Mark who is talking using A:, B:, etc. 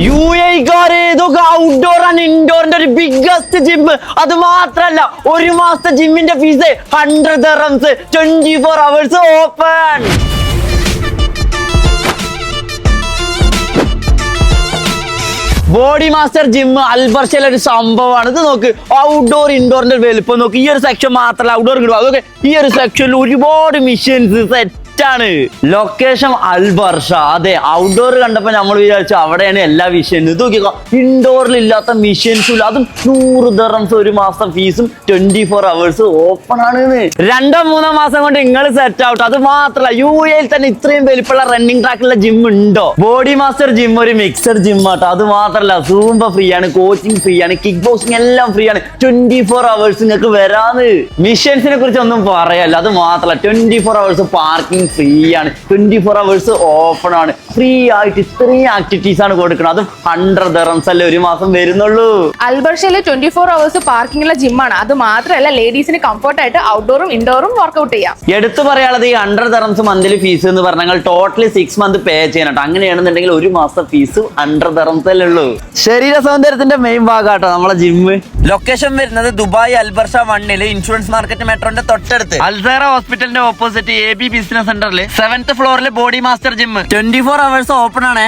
A: ഇതൊക്കെ outdoor and ഇൻഡോറിന്റെ ഒരു biggest gym. അത് മാത്രല്ല, ഒരു മാസത്തെ ജിമ്മിന്റെ fees 100 dirhams, 24 hours open. Body master gym അൽബർഷയിലെ ഒരു സംഭവമാണ്. ഇത് നോക്ക്, ഔട്ട്ഡോർ ഇൻഡോറിന്റെ വലുപ്പം നോക്ക്. ഈ ഒരു സെക്ഷൻ മാത്രമല്ല, ഔട്ട്ഡോർ കിട്ടും. അതൊക്കെ ഈ ഒരു സെക്ഷനിൽ ഒരുപാട് മെഷീൻസ് സെറ്റ് ആണ്. Location Al Barsha. അതെ, ഔട്ട്ഡോർ കണ്ടപ്പോ നമ്മൾ വിചാരിച്ചു അവിടെയാണ് എല്ലാ വിഷയനും. ഇത് നോക്കിക്കോ, ഇൻഡോറിൽ ഇല്ലാത്ത മിഷൻസും ഇല്ല. അതും 100 dirhams ഒരു മാസം ഫീസും 24 hours ഓപ്പൺ ആണ്. 2-3 മാസം കൊണ്ട് നിങ്ങൾ സെറ്റ് ഔട്ട്. അത് മാത്രമല്ല, UAE തന്നെ ഇത്രയും വലിപ്പമുള്ള റണ്ണിങ് ട്രാക്കുള്ള ജിം ഉണ്ടോ? ബോഡി മാസ്റ്റർ ജിം ഒരു മിക്സഡ് ജിം ആട്ടോ. അത് മാത്രമല്ല, സൂംബ ഫ്രീ ആണ്, കോച്ചിങ് ഫ്രീ ആണ്, കിക്ക് ബോക്സിംഗ് എല്ലാം ഫ്രീ ആണ്. 24 hours നിങ്ങൾക്ക് വരാന്ന്. മിഷൻസിനെ കുറിച്ച് ഒന്നും പറയല്ല. അത് മാത്രമല്ല, 24 hours പാർക്കിംഗ് ഫ്രീ ആണ്, 24 hours ഓപ്പൺ ആണ്. ഫ്രീ ആയിട്ട് ഇത്രയും ആക്ടിവിറ്റീസ് ആണ് കൊടുക്കുന്നത്. അതും 100 dirhams അല്ലേ ഒരു മാസം വരുന്നുള്ളൂ.
B: അൽബർഷയിലെ 24 hours പാർക്കിംഗ് ഉള്ള ജിമ്മാണ്. അത് മാത്രമല്ല, ലേഡീസിന് കംഫർട്ട് ആയിട്ട് ഔട്ട്ഡോറും ഇൻഡോറും വർക്ക്ഔട്ട് ചെയ്യാം.
A: എടുത്തു പറയാനുള്ളത്, ഈ 100 dirhams മന്ത്ലി ഫീസ് എന്ന് പറഞ്ഞാൽ ടോട്ടലി 6 months പേ ചെയ്യണം. അങ്ങനെയാണെന്നുണ്ടെങ്കിൽ ഒരു മാസം ഫീസ് 100 dirhams അല്ലേ ഉള്ളൂ. ശരീര സൗന്ദര്യത്തിന്റെ മെയിൻ ഭാഗമാട്ടോ നമ്മളെ ജിമ്മ്. ലൊക്കേഷൻ വരുന്നത് ദുബായ് അൽബർഷ 1 ഇൻഷുറൻസ് മാർക്കറ്റ് മെട്രോന്റെ തൊട്ടടുത്ത് അൽസേറ ഹോസ്പിറ്റലിന്റെ ഓപ്പോസിറ്റ് AB ബിസിനസ് സെന്ററിൽ 7th floor body master gym 24 hours open ആണ്.